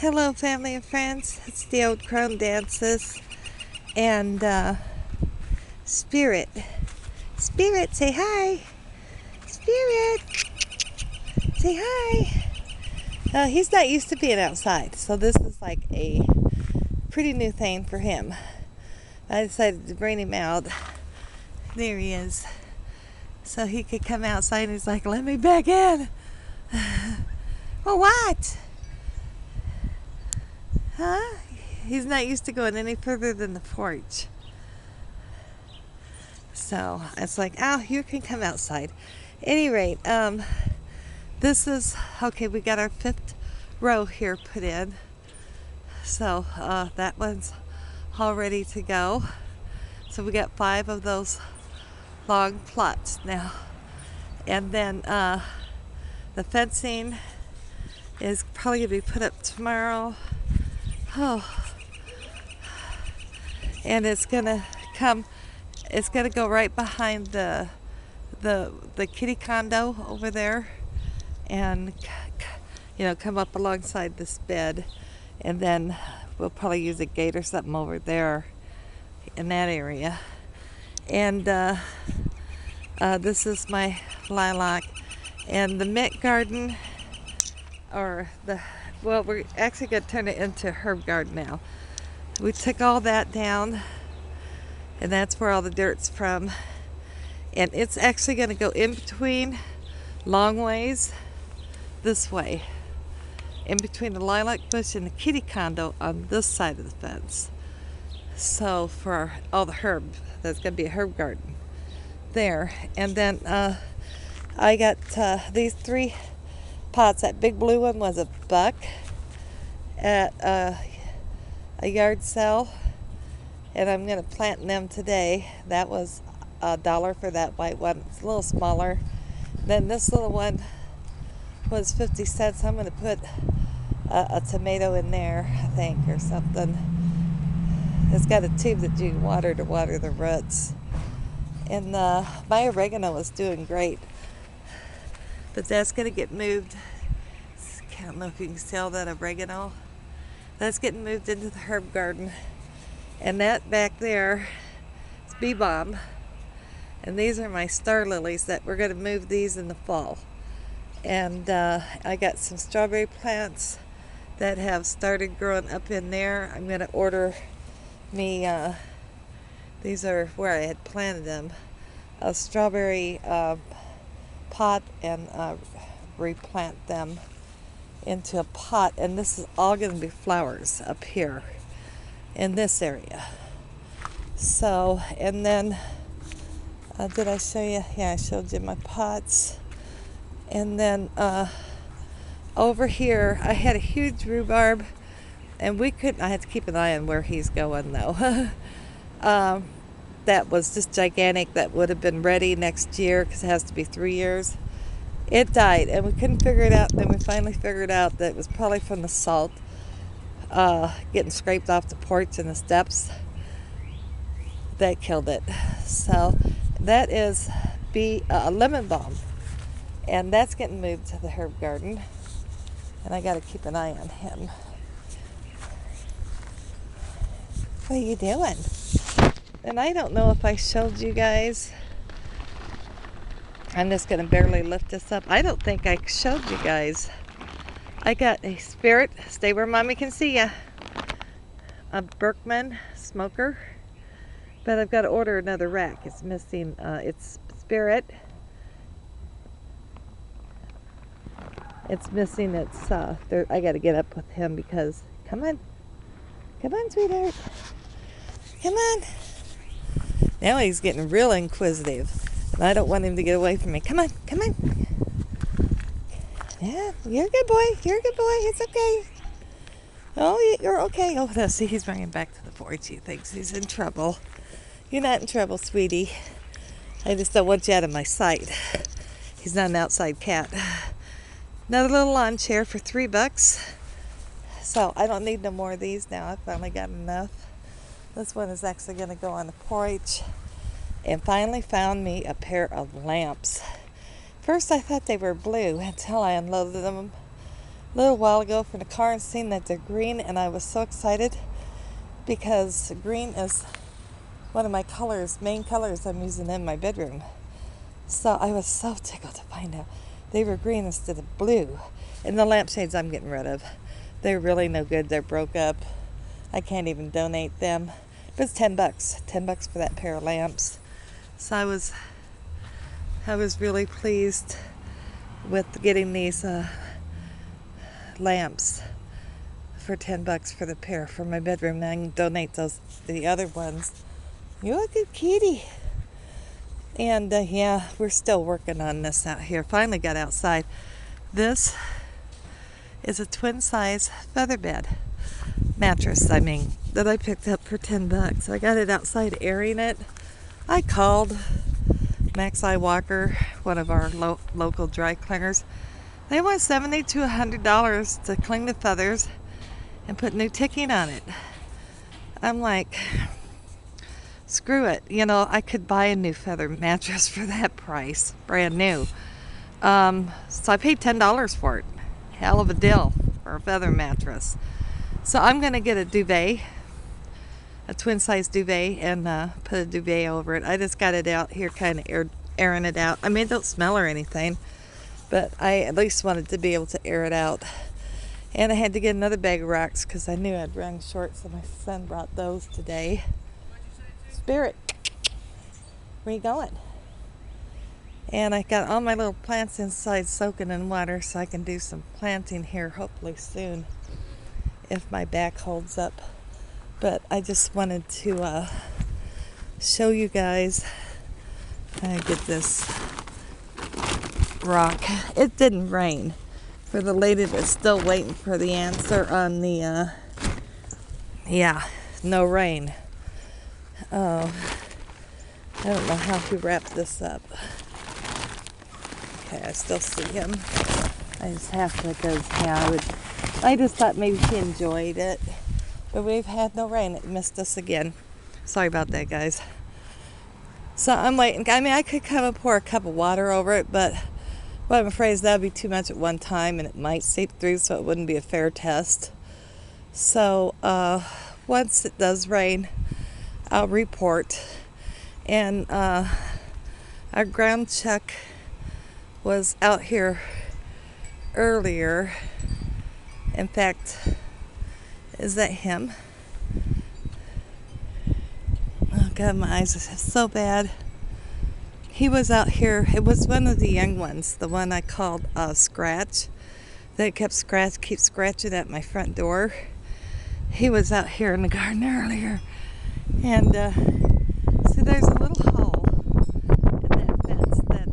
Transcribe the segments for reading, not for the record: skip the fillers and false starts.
Hello, family and friends. It's the Old Crone Dances and Spirit. Spirit, say hi. Spirit, say hi. He's not used to being outside, so this is like a pretty new thing for him. I decided to bring him out. There he is. So he could come outside and he's like, let me back in. Well, what? Huh? He's not used to going any further than the porch. So it's like, oh, you can come outside. Any rate, this is, okay, we got our fifth row here put in. So that one's all ready to go. So we got 5 of those long plots now. And then the fencing is probably going to be put up tomorrow. Oh. And it's going to go right behind the kitty condo over there, and come up alongside this bed, and then we'll probably use a gate or something over there in that area. And this is my lilac, and the mint garden, we're actually going to turn it into herb garden now. We took all that down, and that's where all the dirt's from. And it's actually going to go in between long ways this way, in between the lilac bush and the kitty condo on this side of the fence. So for all the herb, there's going to be a herb garden there. And then I got these 3 pots. That big blue one was $1 at a yard sale, and I'm going to plant them today. That was $1 for that white one. It's a little smaller. Then this little one was 50 cents. I'm going to put a tomato in there, I think, or something. It's got a tube that you can water to water the roots. And my oregano is doing great, but that's going to get moved. I don't know if you can sell that oregano. That's getting moved into the herb garden. And that back there is bee balm. And these are my star lilies that we're going to move these in the fall. And I got some strawberry plants that have started growing up in there. I'm going to order me, these are where I had planted them, a strawberry pot, and replant them into a pot. And this is all going to be flowers up here in this area. So, and then did I show you? Yeah, I showed you my pots. And then over here, I had a huge rhubarb, and I had to keep an eye on where he's going though. That was just gigantic. That would have been ready next year because it has to be 3 years. It died, and we couldn't figure it out. Then we finally figured out that it was probably from the salt getting scraped off the porch and the steps. That killed it. So that is lemon balm, and that's getting moved to the herb garden, and I got to keep an eye on him. What are you doing? And I don't know if I showed you guys. I'm just going to barely lift this up. I don't think I showed you guys. I got a Spirit, stay where mommy can see ya, a Berkman smoker. But I've got to order another rack. It's missing, it's Spirit. It's missing its, I got to get up with him because, come on, sweetheart. Come on. Now he's getting real inquisitive, and I don't want him to get away from me. Come on. Yeah, you're a good boy. It's okay. Oh, you're okay. Oh, now see, he's bringing back to the porch. He thinks he's in trouble. You're not in trouble, sweetie. I just don't want you out of my sight. He's not an outside cat. Another little lawn chair for $3. So I don't need no more of these now. I finally got enough. This one is actually going to go on the porch. And finally found me a pair of lamps. First I thought they were blue until I unloaded them a little while ago from the car and seen that they're green, and I was so excited because green is one of my colors, main colors I'm using in my bedroom. So I was so tickled to find out they were green instead of blue. And the lampshades I'm getting rid of, they're really no good. They're broke up. I can't even donate them. But it's $10, $10 for that pair of lamps. So I was really pleased with getting these lamps for $10 for the pair for my bedroom. And I can donate the other ones. You're a good kitty. And yeah, we're still working on this out here. Finally got outside. This is a twin size feather bed mattress, that I picked up for $10. I got it outside airing it. I called Maxi Walker, one of our local dry cleaners. They want $70 to $100 to clean the feathers and put new ticking on it. I'm like, screw it. I could buy a new feather mattress for that price, brand new. So I paid $10 for it. Hell of a deal for a feather mattress. So I'm going to get a duvet, a twin size duvet, and put a duvet over it. I just got it out here kind of airing it out. I mean, it don't smell or anything, but I at least wanted to be able to air it out. And I had to get another bag of rocks because I knew I'd run short, so my son brought those today. Spirit, where you going? And I got all my little plants inside soaking in water so I can do some planting here hopefully soon if my back holds up. But I just wanted to show you guys. I get this rock. It didn't rain. For the lady that's still waiting for the answer on the no rain. Oh, I don't know how he wrapped this up. Okay, I still see him. I just have to because I just thought maybe he enjoyed it. But we've had no rain. It missed us again. Sorry about that, guys. So I'm waiting. I mean, I could come and pour a cup of water over it, but what I'm afraid is that would be too much at one time and it might seep through, so it wouldn't be a fair test. So once it does rain, I'll report. And our ground chuck was out here earlier. In fact, is that him? Oh God, my eyes are so bad. He was out here. It was one of the young ones, the one I called Scratch, that keeps scratching at my front door. He was out here in the garden earlier, and see, there's a little hole in that fence that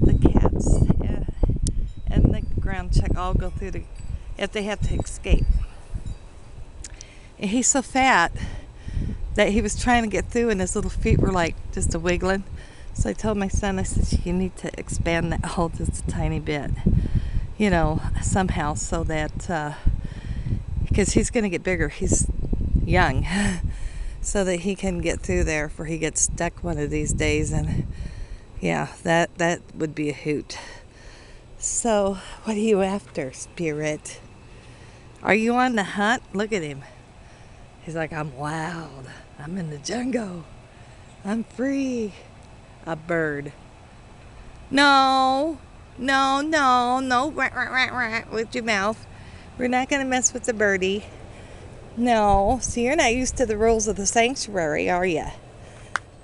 the cats and the ground chuck all go through if they have to escape. And he's so fat that he was trying to get through, and his little feet were like just a wiggling. So I told my son, I said, you need to expand that hole just a tiny bit, somehow, so that, because he's going to get bigger, he's young, so that he can get through there before he gets stuck one of these days. And yeah, that would be a hoot. So what are you after, Spirit? Are you on the hunt? Look at him. He's like, I'm wild. I'm in the jungle. I'm free. A bird. No, with your mouth. We're not going to mess with the birdie. No, so you're not used to the rules of the sanctuary, are you?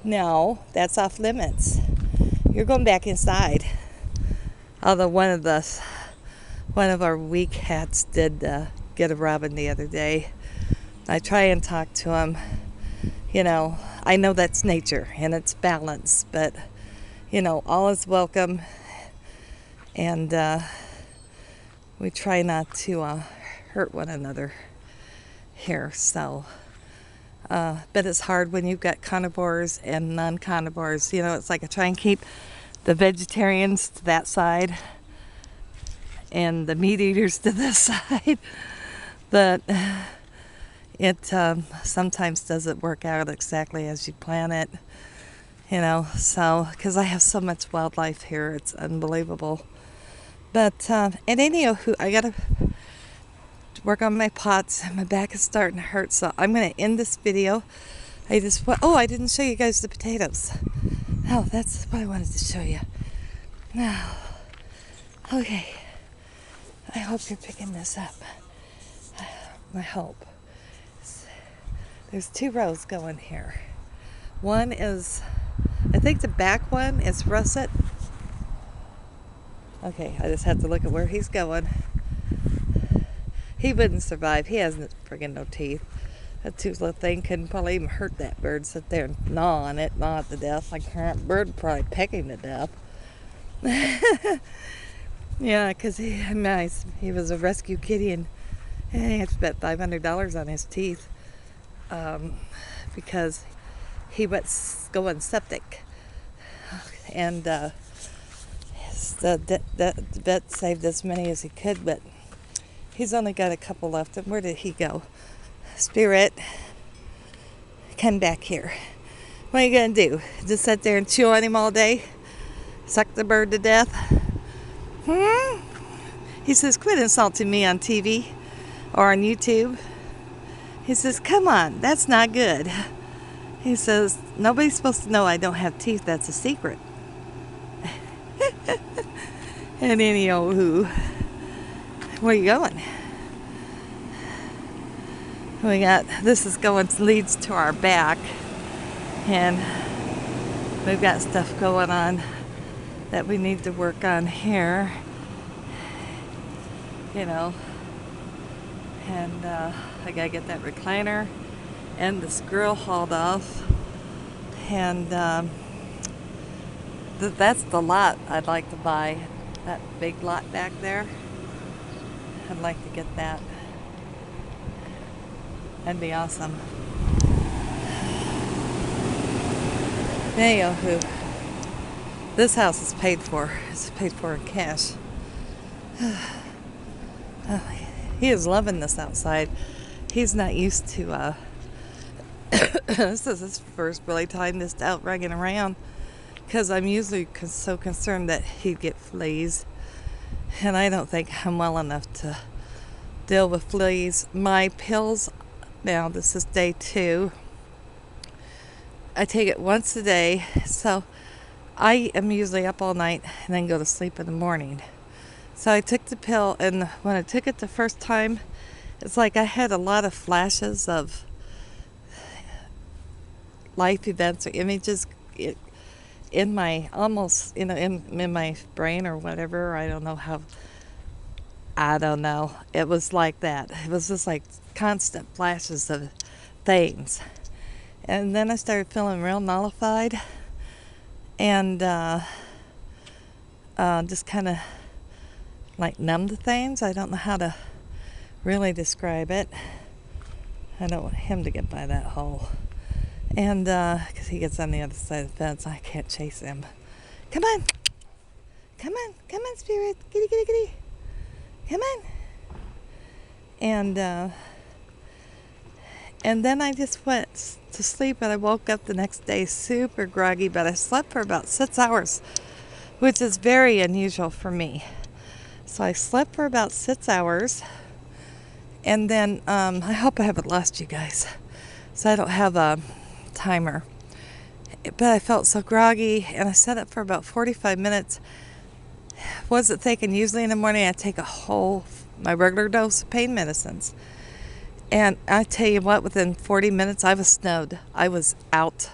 No, that's off limits. You're going back inside. Although one of our wee cats did get a robin the other day. I try and talk to him. I know that's nature and it's balance, but all is welcome, and we try not to hurt one another here. So, but it's hard when you've got carnivores and non-carnivores. It's like I try and keep the vegetarians to that side and the meat eaters to this side, but it sometimes doesn't work out exactly as you plan it, so because I have so much wildlife here, it's unbelievable. But, and anywho, I gotta work on my pots. My back is starting to hurt, so I'm gonna end this video. I didn't show you guys the potatoes. Oh, that's what I wanted to show you. Now, okay. I hope you're picking this up. I hope. There's 2 rows going here. One is, I think the back one is russet. Okay, I just have to look at where he's going. He wouldn't survive. He has friggin' no teeth. That tooth little thing couldn't probably even hurt that bird. Sit there and gnaw on it, gnaw it to death. Like that bird probably pecking to death. Yeah, because he was a rescue kitty, and he had to bet $500 on his teeth because he was going septic. And the vet saved as many as he could, but he's only got a couple left. And where did he go? Spirit, come back here. What are you going to do? Just sit there and chew on him all day? Suck the bird to death? He says, quit insulting me on TV or on YouTube. He says, come on, that's not good. He says, nobody's supposed to know I don't have teeth. That's a secret. And anywho, where are you going? Leads to our back, and we've got stuff going on that we need to work on here, and I gotta get that recliner and this grill hauled off, and that's the lot I'd like to buy, that big lot back there. I'd like to get that. That'd be awesome. Anywho, this house is paid for. It's paid for in cash. He is loving this outside. He's not used to, this is his first really time just out running around, because I'm usually so concerned that he'd get fleas. And I don't think I'm well enough to deal with fleas. My pills, now this is day 2. I take it once a day, so I am usually up all night and then go to sleep in the morning. So I took the pill, and when I took it the first time, it's like I had a lot of flashes of life events or images in my, almost, in my brain or whatever. I don't know. It was like that. It was just like constant flashes of things. And then I started feeling real nullified, and just kind of like numb to things. I don't know how to really describe it. I don't want him to get by that hole. And because he gets on the other side of the fence, I can't chase him. Come on, Spirit, kitty, come on. And then I just went to sleep, and I woke up the next day super groggy, but I slept for about 6 hours, which is very unusual for me. So I slept for about 6 hours, and then I hope I haven't lost you guys, so I don't have a timer. But I felt so groggy, and I sat up for about 45 minutes. Wasn't thinking. Usually in the morning I take my regular dose of pain medicines. And I tell you what, within 40 minutes I was snowed. I was out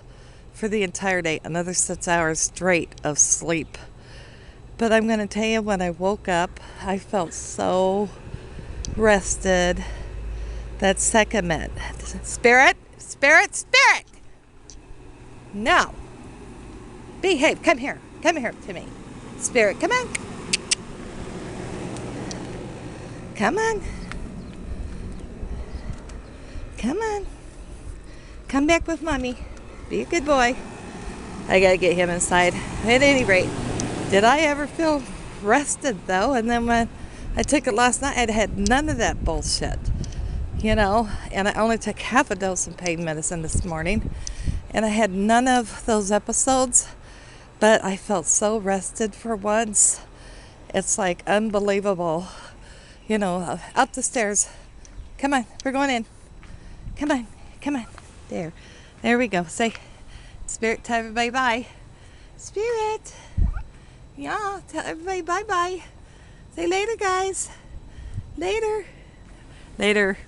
for the entire day, another 6 hours straight of sleep. But I'm going to tell you, when I woke up, I felt so rested. That second minute. Spirit! No. Behave. Come here to me. Spirit, come on. Come on. Come back with Mommy. Be a good boy. I gotta get him inside. At any rate, did I ever feel rested though? And then when I took it last night, I had none of that bullshit. And I only took half a dose of pain medicine this morning, and I had none of those episodes, but I felt so rested for once. It's like unbelievable. You know, up the stairs. Come on, we're going in. Come on, come on. There we go. Say, Spirit, tell everybody bye. Spirit. Yeah, tell everybody bye-bye. Say later, guys. Later. Later.